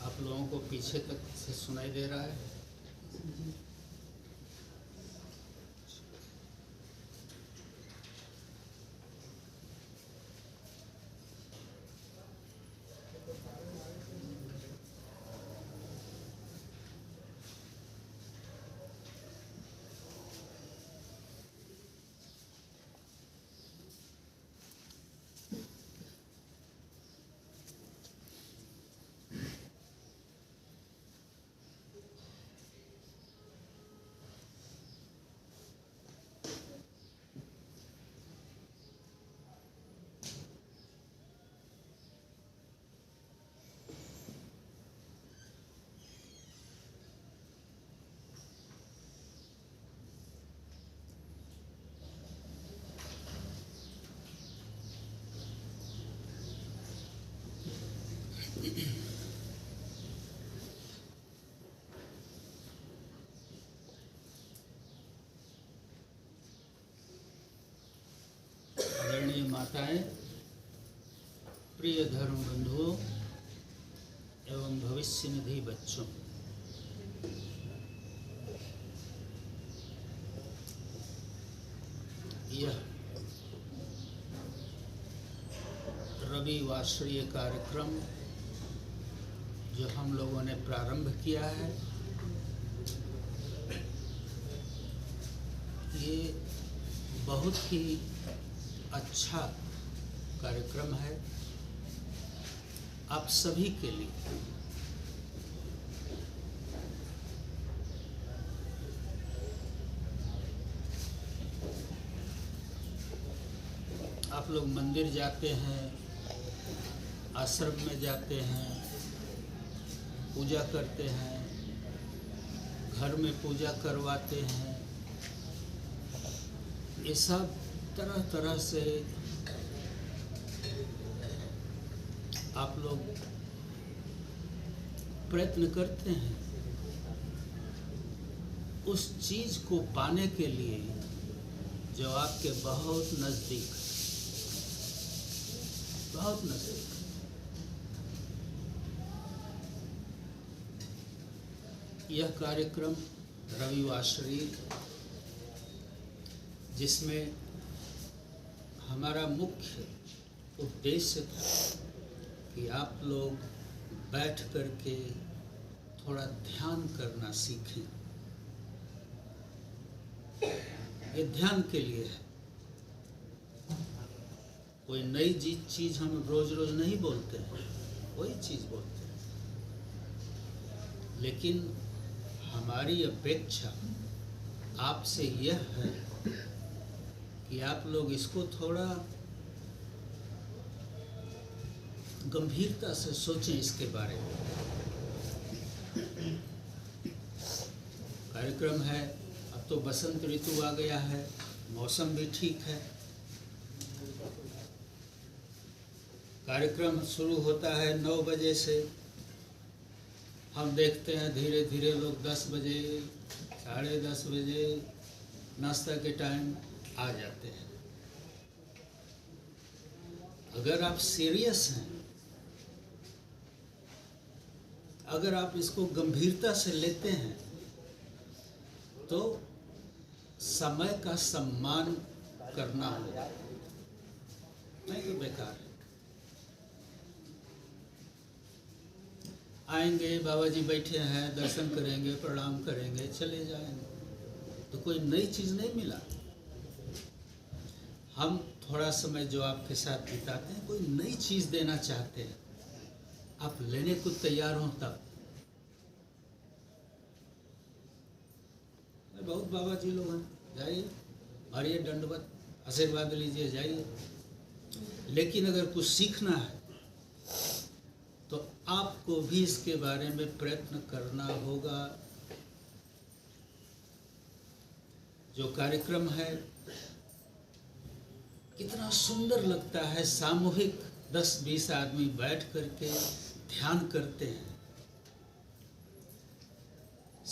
आप लोगों को पीछे तक से सुनाई दे रहा है? आदरणीय माताएं, प्रिय धर्म बंधुओं एवं भविष्य निधि बच्चों, यह रविवासरीय कार्यक्रम जो हम लोगों ने प्रारंभ किया है, ये बहुत ही अच्छा कार्यक्रम है आप सभी के लिए। आप लोग मंदिर जाते हैं, आश्रम में जाते हैं, पूजा करते हैं, घर में पूजा करवाते हैं, ये सब तरह तरह से आप लोग प्रयत्न करते हैं उस चीज को पाने के लिए जो आपके बहुत नजदीक, बहुत नजदीक। यह कार्यक्रम रविवासरीय, जिसमें हमारा मुख्य उद्देश्य था कि आप लोग बैठ कर के थोड़ा ध्यान करना सीखें। ये ध्यान के लिए है, कोई नई चीज हम रोज रोज नहीं बोलते हैं, वही चीज बोलते हैं। लेकिन हमारी अपेक्षा आपसे यह है कि आप लोग इसको थोड़ा गंभीरता से सोचें इसके बारे में। कार्यक्रम है, अब तो बसंत ऋतु आ गया है, मौसम भी ठीक है। कार्यक्रम शुरू होता है 9 बजे से, हम देखते हैं धीरे धीरे लोग 10 बजे, 10:30 बजे नाश्ता के टाइम आ जाते हैं। अगर आप सीरियस हैं, अगर आप इसको गंभीरता से लेते हैं, तो समय का सम्मान करना होगा, नहीं तो बेकार है। आएंगे, बाबा जी बैठे हैं, दर्शन करेंगे, प्रणाम करेंगे, चले जाएंगे, तो कोई नई चीज़ नहीं मिला। हम थोड़ा समय जो आपके साथ बिताते हैं, कोई नई चीज़ देना चाहते हैं, आप लेने को तैयार हो तब। बहुत बाबा जी लोग हैं, जाइए, मारिए दंडवत, आशीर्वाद लीजिए, जाइए। लेकिन अगर कुछ सीखना है तो आपको भी इसके बारे में प्रयत्न करना होगा। जो कार्यक्रम है कितना सुंदर लगता है, सामूहिक 10-20 आदमी बैठ करके ध्यान करते हैं।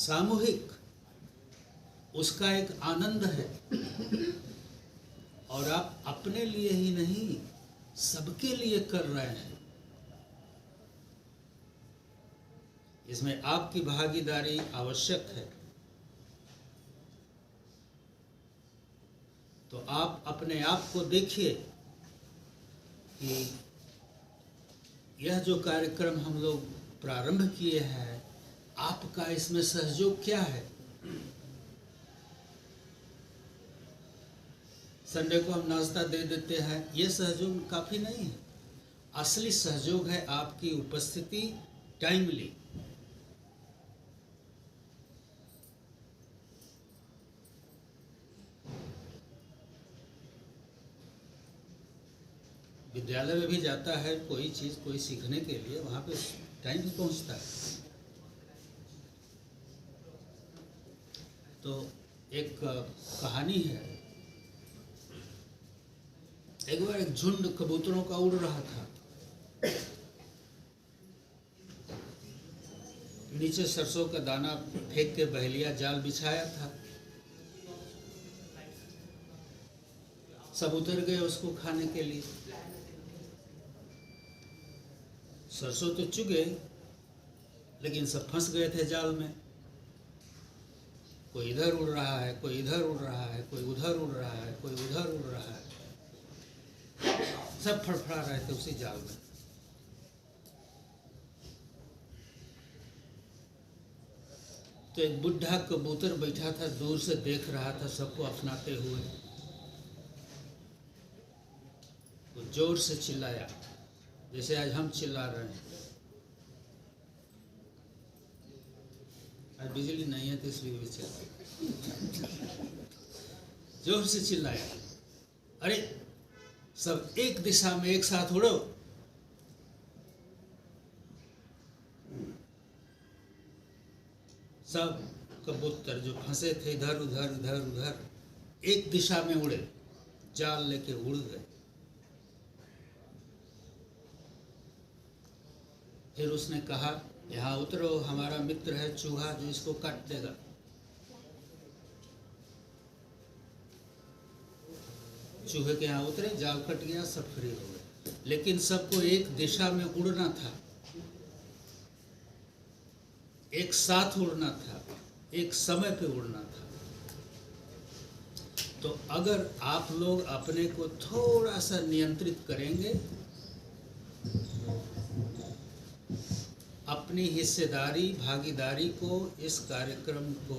सामूहिक उसका एक आनंद है, और आप अपने लिए ही नहीं सबके लिए कर रहे हैं। इसमें आपकी भागीदारी आवश्यक है। तो आप अपने आप को देखिए कि यह जो कार्यक्रम हम लोग प्रारंभ किए हैं, आपका इसमें सहयोग क्या है। संडे को हम नाश्ता दे देते हैं, यह सहयोग काफ़ी नहीं है। असली सहयोग है आपकी उपस्थिति टाइमली। विद्यालय में भी जाता है कोई चीज़ कोई सीखने के लिए, वहाँ पे टाइम भी पहुँचता है। तो एक कहानी है, एक बार एक झुंड कबूतरों का उड़ रहा था। नीचे सरसों का दाना फेंक के बहेलिया जाल बिछाया था। सब उतर गए उसको खाने के लिए। सरसों तो चुगे, लेकिन सब फंस गए थे जाल में। कोई इधर उड़ रहा है, कोई इधर उड़ रहा है, कोई उधर उड़ रहा है, कोई उधर उड़ रहा है। सब फड़फड़ा रहे थे उसी जाल में। तो एक बुढ़ा कबूतर बैठा था, दूर से देख रहा था सबको अपनाते हुए। वो जोर से चिल्लाया, जैसे आज हम चिल्ला रहे हैं। आज बिजली नहीं है तो इसलिए भी चिल्ला। जोर से चिल्लाया, अरे सब एक दिशा में एक साथ उड़ो। सब कबूतर जो फंसे थे इधर उधर इधर उधर एक दिशा में उड़े, जाल लेके उड़ गए। फिर उसने कहा, यहाँ उतरो, हमारा मित्र है चूहा जो इसको काट देगा। चूहे के यहाँ उतरे, जाल कट गया, सब फ्री हो गए। लेकिन सबको एक दिशा में उड़ना था, एक साथ उड़ना था, एक समय पे उड़ना था। तो अगर आप लोग अपने को थोड़ा सा नियंत्रित करेंगे, अपनी हिस्सेदारी भागीदारी को इस कार्यक्रम को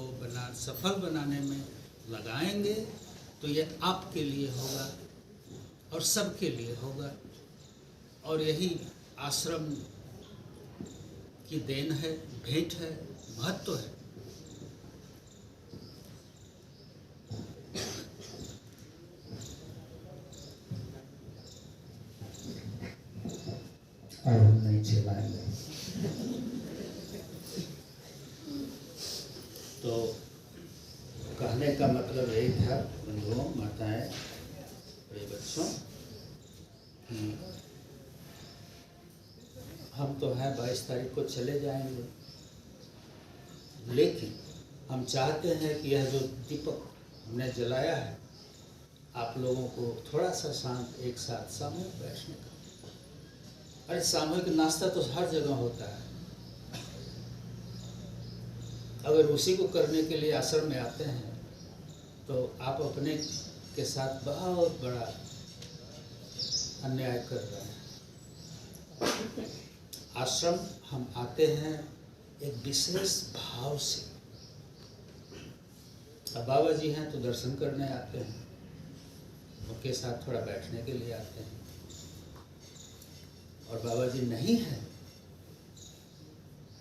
सफल बनाने में लगाएंगे, तो यह आपके लिए होगा और सबके लिए होगा। और यही आश्रम की देन है, भेंट है, महत्व है। और हम नहीं चलाएंगे। तो कहने का मतलब यही था बंधुओं, माताएं, बड़े बच्चों, कि हम तो है 22 तारीख को चले जाएंगे, लेकिन हम चाहते हैं कि यह जो दीपक हमने जलाया है, आप लोगों को थोड़ा सा शांत एक साथ सामूहिक बैठने का। अरे सामूहिक नाश्ता तो हर जगह होता है। अगर उसी को करने के लिए आश्रम में आते हैं तो आप अपने के साथ बहुत बड़ा अन्याय कर रहे हैं। आश्रम हम आते हैं एक विशेष भाव से। अब बाबा जी हैं तो दर्शन करने आते हैं, उनके साथ थोड़ा बैठने के लिए आते हैं। और बाबा जी नहीं है,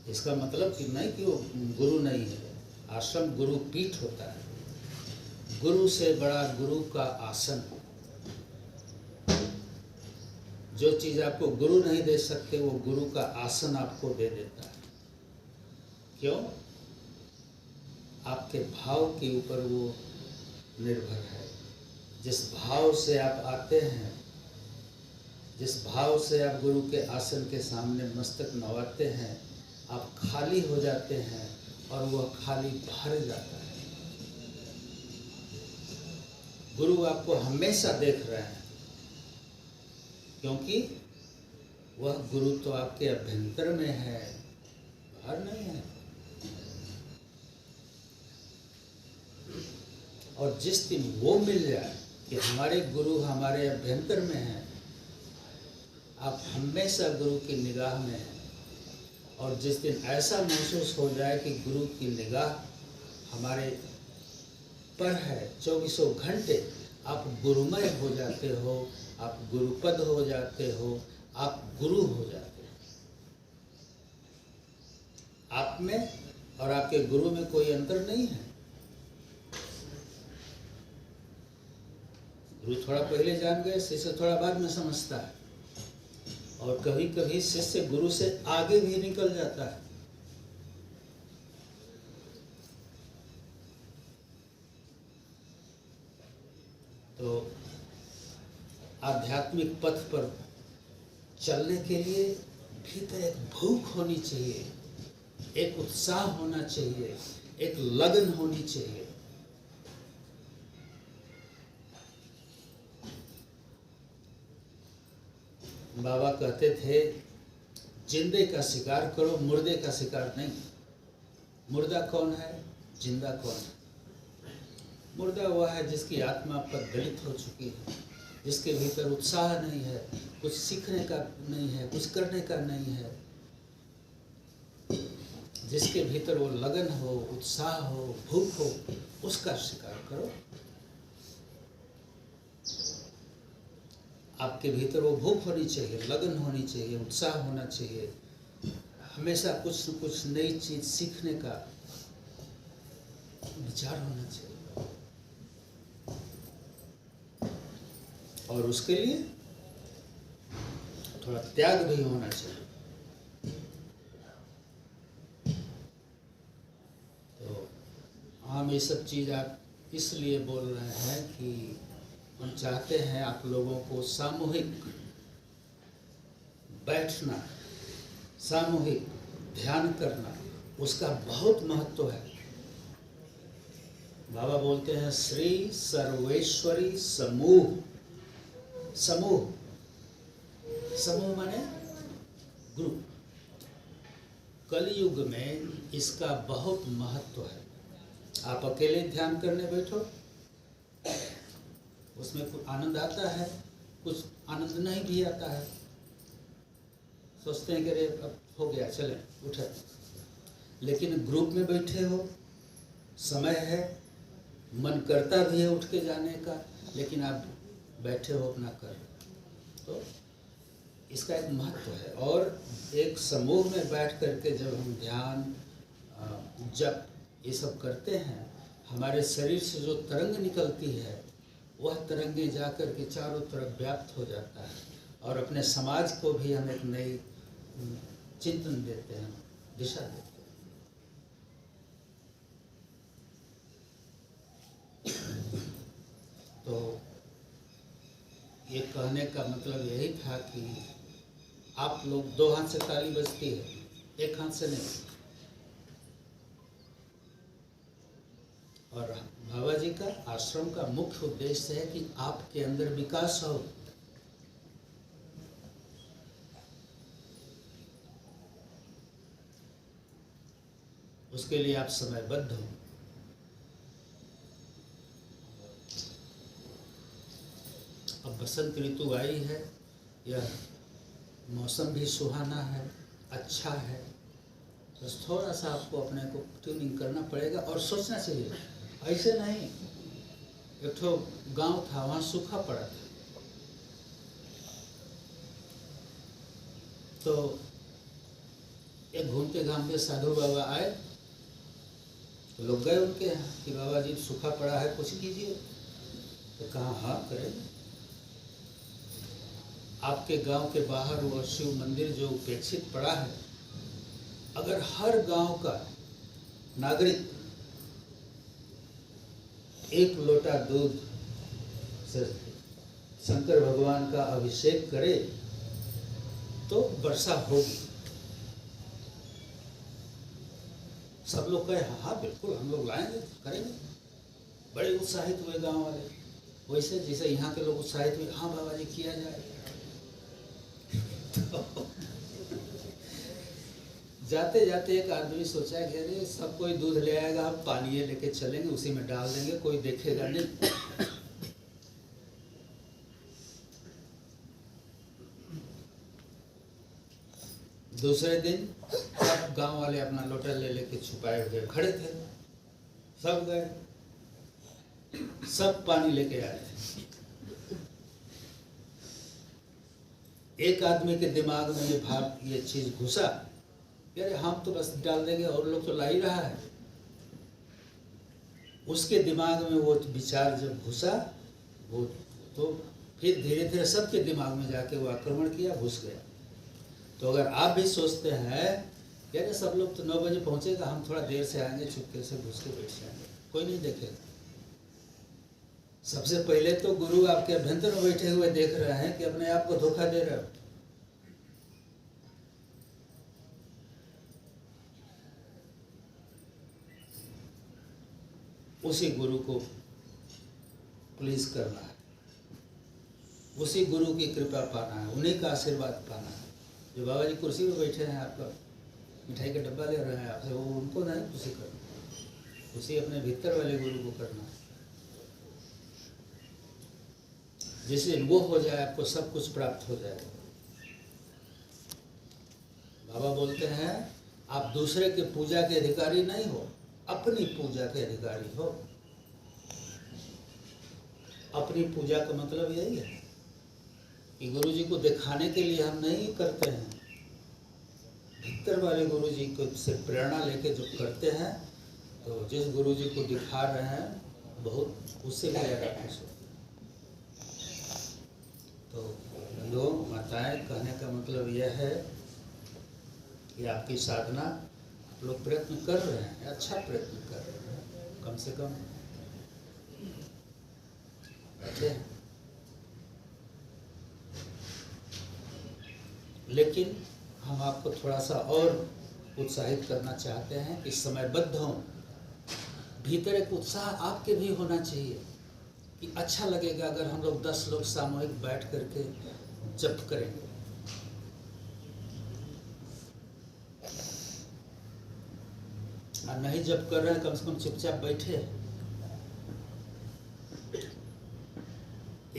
इसका मतलब कि नहीं कि वो गुरु नहीं है। आश्रम गुरु पीठ होता है। गुरु से बड़ा गुरु का आसन। जो चीज़ आपको गुरु नहीं दे सकते, वो गुरु का आसन आपको दे देता है। क्यों? आपके भाव के ऊपर वो निर्भर है। जिस भाव से आप आते हैं, जिस भाव से आप गुरु के आसन के सामने मस्तक नवाते हैं, आप खाली हो जाते हैं और वह खाली भर जाता है। गुरु आपको हमेशा देख रहे हैं, क्योंकि वह गुरु तो आपके अभ्यंतर में है, बाहर नहीं है। और जिस दिन वो मिल जाए कि हमारे गुरु हमारे अभ्यंतर में हैं, आप हमेशा गुरु की निगाह में हैं। और जिस दिन ऐसा महसूस हो जाए कि गुरु की निगाह हमारे पर है, 24 घंटे आप गुरुमय हो जाते हो, आप गुरुपद हो जाते हो, आप गुरु हो जाते हो। आप में और आपके गुरु में कोई अंतर नहीं है। गुरु थोड़ा पहले जान गए, शिष्य थोड़ा बाद में समझता है। और कभी कभी शिष्य गुरु से आगे भी निकल जाता है। तो आध्यात्मिक पथ पर चलने के लिए भीतर एक भूख होनी चाहिए, एक उत्साह होना चाहिए, एक लगन होनी चाहिए। बाबा कहते थे, जिंदे का शिकार करो, मुर्दे का शिकार नहीं। मुर्दा कौन है, जिंदा कौन है? मुर्दा वह है जिसकी आत्मा पददलित हो चुकी है, जिसके भीतर उत्साह नहीं है, कुछ सीखने का नहीं है, कुछ करने का नहीं है। जिसके भीतर वो लगन हो, उत्साह हो, भूख हो, उसका शिकार करो। आपके भीतर वो भूख होनी चाहिए, लगन होनी चाहिए, उत्साह होना चाहिए, हमेशा कुछ न कुछ नई चीज सीखने का विचार होना चाहिए। और उसके लिए थोड़ा त्याग भी होना चाहिए। तो हम ये सब चीज आप इसलिए बोल रहे हैं कि हम चाहते हैं आप लोगों को सामूहिक बैठना, सामूहिक ध्यान करना, उसका बहुत महत्व है। बाबा बोलते हैं श्री सर्वेश्वरी समूह। समूह, समूह माने ग्रुप। कलयुग में इसका बहुत महत्व है। आप अकेले ध्यान करने बैठो, उसमें कुछ आनंद आता है, कुछ आनंद नहीं भी आता है। सोचते हैं कि अरे अब हो गया, चले उठे। लेकिन ग्रुप में बैठे हो, समय है, मन करता भी है उठ के जाने का, लेकिन आप बैठे हो अपना कर, तो इसका एक महत्व है। और एक समूह में बैठ करके जब हम ध्यान, जप ये सब करते हैं, हमारे शरीर से जो तरंग निकलती है, वह तरंगे जाकर के चारों तरफ व्याप्त हो जाता है। और अपने समाज को भी हम एक नई चिंतन देते हैं, दिशा देते हैं। तो ये कहने का मतलब यही था कि आप लोग, दो हाथ से ताली बजती है, एक हाथ से नहीं। और बाबा जी का आश्रम का मुख्य उद्देश्य है कि आपके अंदर विकास हो। उसके लिए आप समयबद्ध हो। अब बसंत ऋतु आई है, यह मौसम भी सुहाना है, अच्छा है। बस थोड़ा सा आपको अपने को ट्यूनिंग करना पड़ेगा और सोचना चाहिए। ऐसे नहीं, एक ठो गांव था, वहाँ सूखा पड़ा था, तो एक घूमते घामते साधु बाबा आए, तो लोग गए उनके यहाँ कि बाबा जी सूखा पड़ा है, कुछ कीजिए। तो कहा हाँ करेंगे। आपके गांव के बाहर वो शिव मंदिर जो उपेक्षित पड़ा है, अगर हर गांव का नागरिक एक लोटा दूध से शंकर भगवान का अभिषेक करे तो वर्षा होगी। सब लोग कहे हाँ हाँ बिल्कुल हम लोग लाएंगे, करेंगे। बड़े उत्साहित हुए गांव वाले, वैसे जैसे यहाँ के लोग उत्साहित हुए, हाँ बाबा जी किया जाए। तो जाते जाते एक आदमी सोचा कि अरे सब कोई दूध ले आएगा, हम पानी लेके चलेंगे, उसी में डाल देंगे, कोई देखेगा नहीं। दूसरे दिन सब गांव वाले अपना लोटा ले लेके छुपाए हुए खड़े थे, सब गए, सब पानी लेके आए थे। एक आदमी के दिमाग में ये भाव, ये चीज घुसा, यार हम तो बस डाल देंगे और लोग तो ला ही रहा है। उसके दिमाग में वो विचार जब घुसा, वो तो फिर धीरे धीरे सबके दिमाग में जाके वो आक्रमण किया, घुस गया। तो अगर आप भी सोचते हैं यार सब लोग तो 9 बजे पहुंचेगा, हम थोड़ा देर से आएंगे, चुपके से घुस के बैठ जाएंगे, कोई नहीं देखेगा। सबसे पहले तो गुरु आपके अभ्यंतर में बैठे हुए देख रहे हैं कि अपने आप को धोखा दे रहे हो। उसी गुरु को प्लीज करना है, उसी गुरु की कृपा पाना है, उन्हीं का आशीर्वाद पाना है। जो बाबा जी कुर्सी पे बैठे हैं, आपका मिठाई का डब्बा ले रहे हैं आपसे, वो उनको नहीं खुशी करना, उसी अपने भीतर वाले गुरु को करना है। जिस दिन वो हो जाए आपको सब कुछ प्राप्त हो जाएगा। बाबा बोलते हैं आप दूसरे के पूजा के अधिकारी नहीं हो, अपनी पूजा के अधिकारी हो। अपनी पूजा का मतलब यही है कि गुरु जी को दिखाने के लिए हम नहीं करते हैं, भीतर वाले गुरु जी को से प्रेरणा लेके जो करते हैं, तो जिस गुरु जी को दिखा रहे हैं बहुत उससे भी ज़्यादा खुश होते हैं। तो लोग माताएं, कहने का मतलब यह है कि आपकी साधना आप लोग प्रयत्न कर रहे हैं, अच्छा प्रयत्न कर रहे हैं, कम से कम बैठे हैं। लेकिन हम आपको थोड़ा सा और उत्साहित करना चाहते हैं कि समयबद्ध हों। भीतर एक उत्साह आपके भी होना चाहिए कि अच्छा लगेगा अगर हम लोग 10 लोग सामूहिक बैठ करके जप करेंगे। और नहीं जप कर रहे हैं, कम से कम चुपचाप बैठे।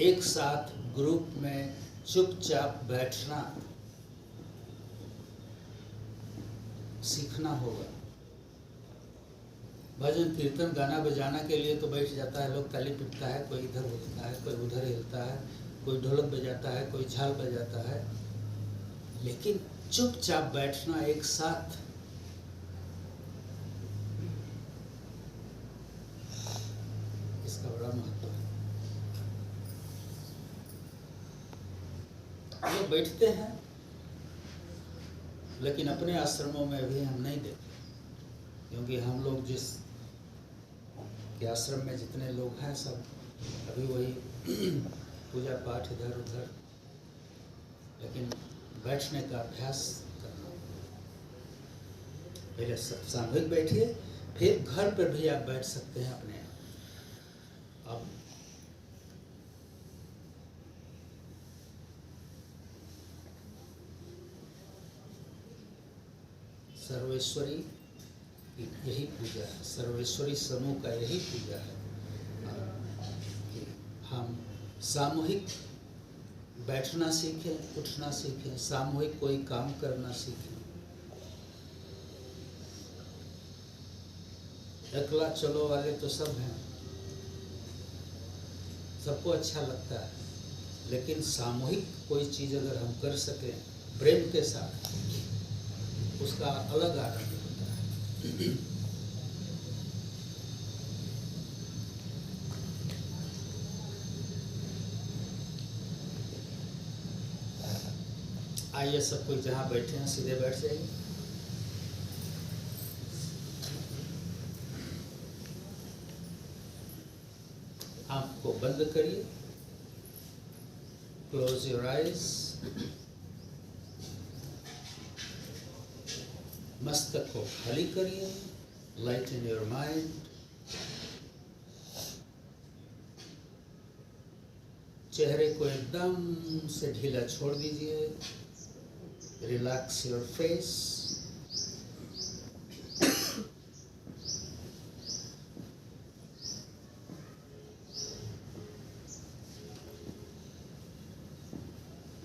एक साथ ग्रुप में चुपचाप बैठना सीखना होगा। भजन कीर्तन गाना बजाना के लिए तो बैठ जाता है, लोग ताली पीटता है, कोई इधर हिलता है, कोई उधर हिलता है, कोई ढोलक बजाता है, कोई झाल बजाता है, लेकिन चुपचाप बैठना एक साथ, इसका बड़ा महत्व है। लोग बैठते हैं लेकिन अपने आश्रमों में भी हम नहीं देते, क्योंकि हम लोग जिस के आश्रम में जितने लोग हैं सब अभी वही पूजा पाठ इधर उधर, लेकिन बैठने का अभ्यास करना। पहले सामूहिक बैठिए, फिर घर पर भी आप बैठ सकते हैं अपने आप। अब सर्वेश्वरी यही पूजा है, सर्वेश्वरी समूह का यही पूजा है कि हम सामूहिक बैठना सीखें, उठना सीखें, सामूहिक कोई काम करना सीखें। अकेला चलो वाले तो सब हैं, सबको अच्छा लगता है, लेकिन सामूहिक कोई चीज़ अगर हम कर सकें प्रेम के साथ, उसका अलग आनंद होता है। आइए सब कोई जहाँ बैठे हैं सीधे बैठ जाइए। आँख को बंद करिए, क्लोज योर आइज। मस्तक को खाली करिए, Lighten your mind. चेहरे को एकदम से ढीला छोड़ दीजिए. Relax your face.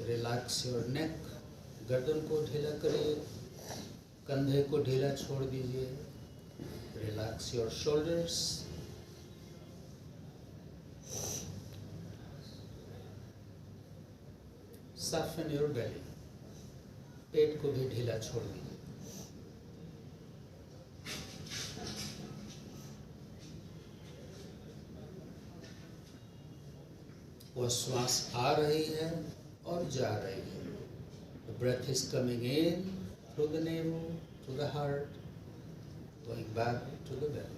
Relax your neck. गर्दन को ढीला करिए. कंधे को ढीला छोड़ दीजिए. Relax your shoulders. Soften your belly. पेट को भी ढीला छोड़ दीजिए. वह श्वास आ रही है और जा रही है. The breath is coming in through the navel to the heart, going back to the belly.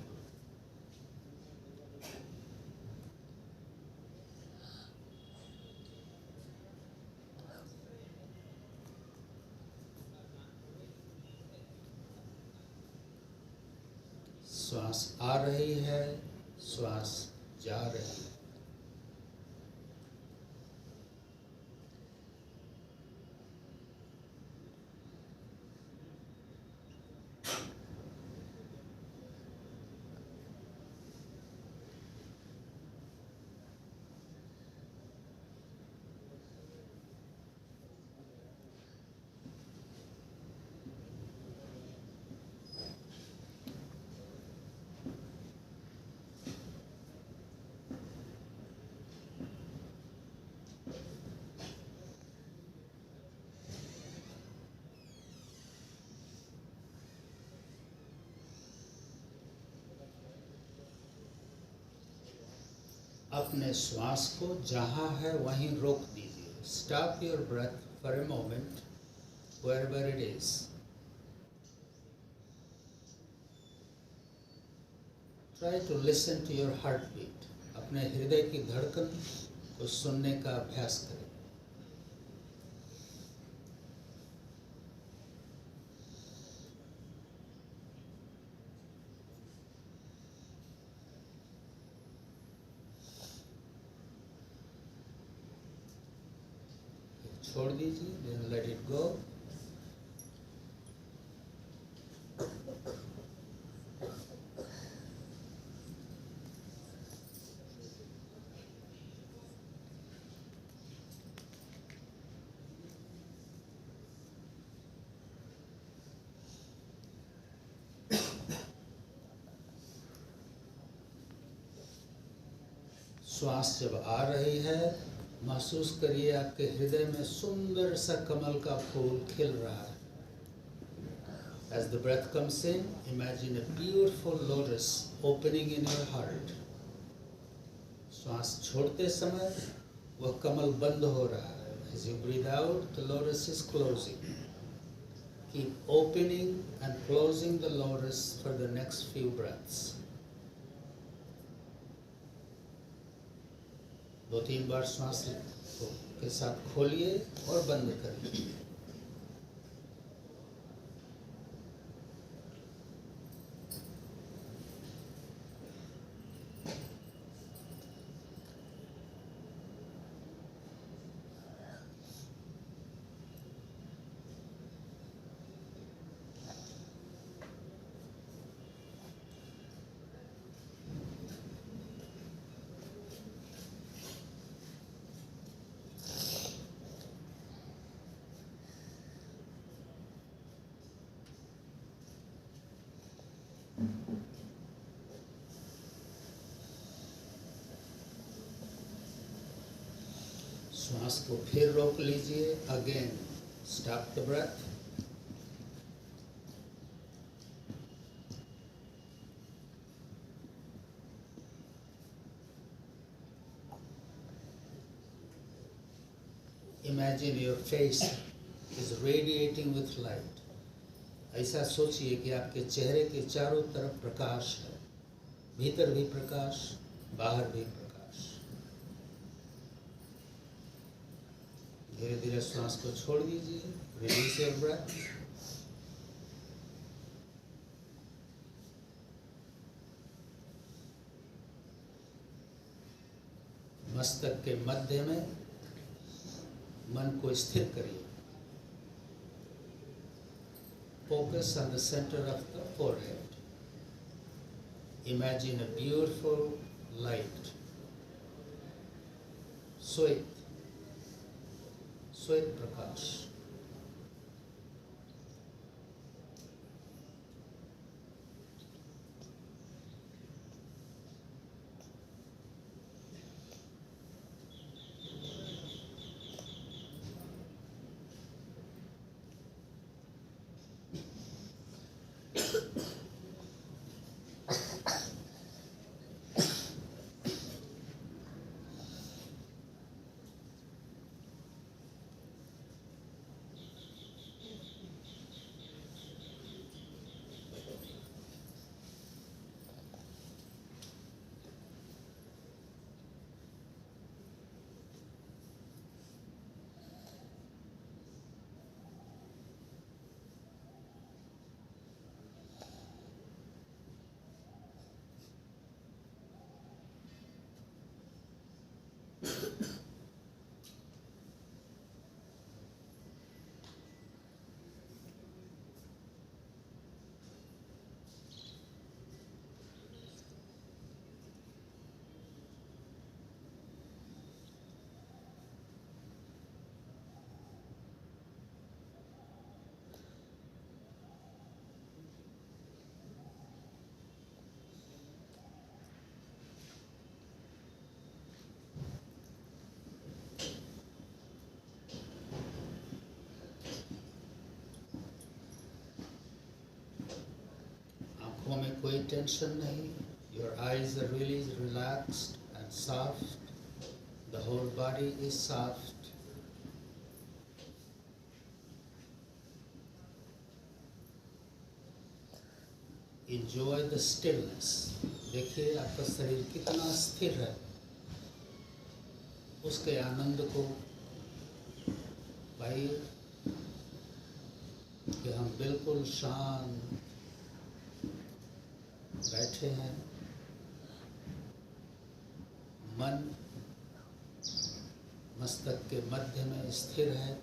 श्वास आ रही है, श्वास जा रही है. अपने श्वास को जहाँ है वहीं रोक दीजिए. Stop your breath for a moment wherever it is. Try to listen to your heartbeat. अपने हृदय की धड़कन को सुनने का अभ्यास करें. छोड़ दीजिए. Then let it go. श्वास जब आ रही है, महसूस करिए आपके हृदय में सुंदर सा कमल का फूल खिल रहा है. As the breath comes in, imagine a beautiful lotus opening in your heart. श्वास छोड़ते समय वह कमल बंद हो रहा है. As you breathe out, the lotus is closing. Keep opening and closing the lotus for the next few breaths. 2-3 बार श्वास के साथ खोलिए और बंद करिए. श्वास को फिर रोक लीजिए. Again stop the breath. Imagine your face is radiating with light. ऐसा सोचिए कि आपके चेहरे के चारों तरफ प्रकाश है. भीतर भी प्रकाश, बाहर भी प्रकाश. धीरे धीरे श्वास को छोड़ दीजिए. Release your breath. मस्तक के मध्य में मन को स्थिर करिए। Focus on the center of the forehead. Imagine a beautiful light, Swet Prakash. आँखों में कोई टेंशन नहीं. Your eyes are really relaxed and soft. The whole body is soft. Enjoy the stillness. देखिए आपका शरीर कितना स्थिर है. उसके आनंद को पाइए कि हम बिल्कुल शांत बैठे हैं. मन मस्तक के मध्य में स्थिर है.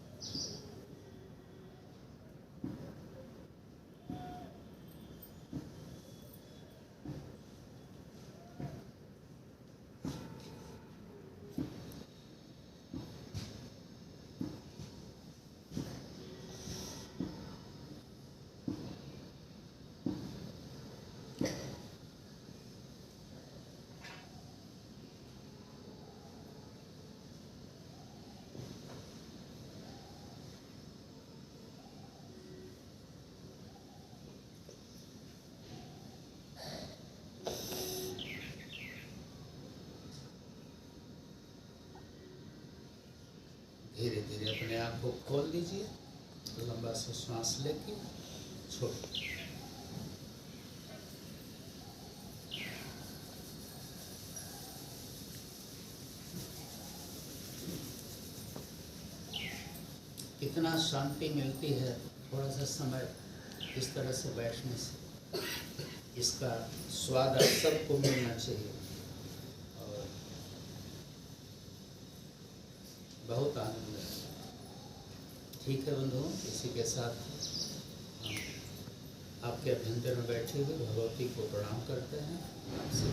धीरे धीरे अपने आप को खोल दीजिए. लंबा सा श्वास लेके छोड़. कितना शांति मिलती है थोड़ा सा समय इस तरह से बैठने से. इसका स्वाद आप सबको मिलना चाहिए और बहुत आनंद है. ठीक है बंधुओं, इसी के साथ हम आपके अभ्यंतर में बैठे हुए भगवती को प्रणाम करते हैं. आपसे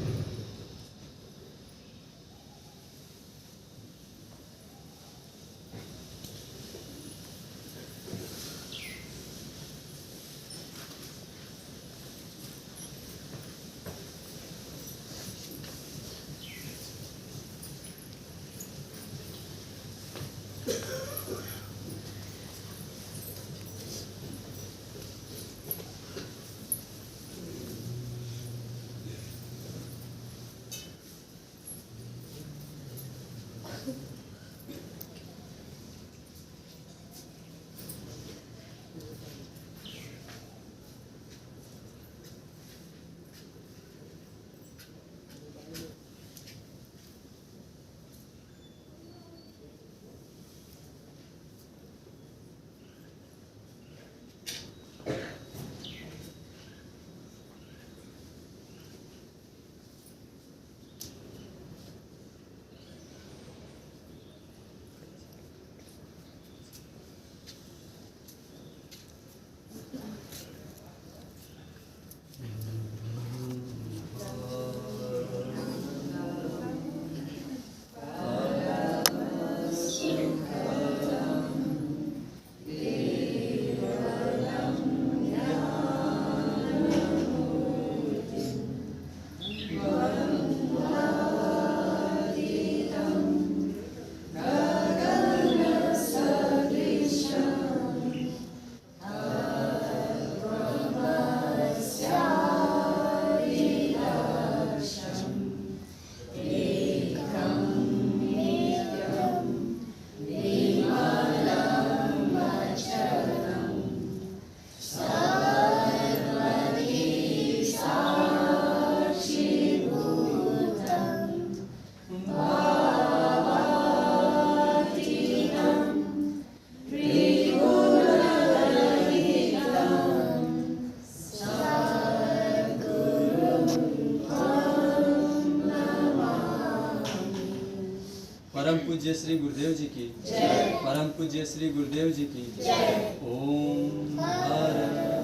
पूज्य श्री गुरुदेव जी की, परम पूज्य श्री गुरुदेव जी की। ओम भारत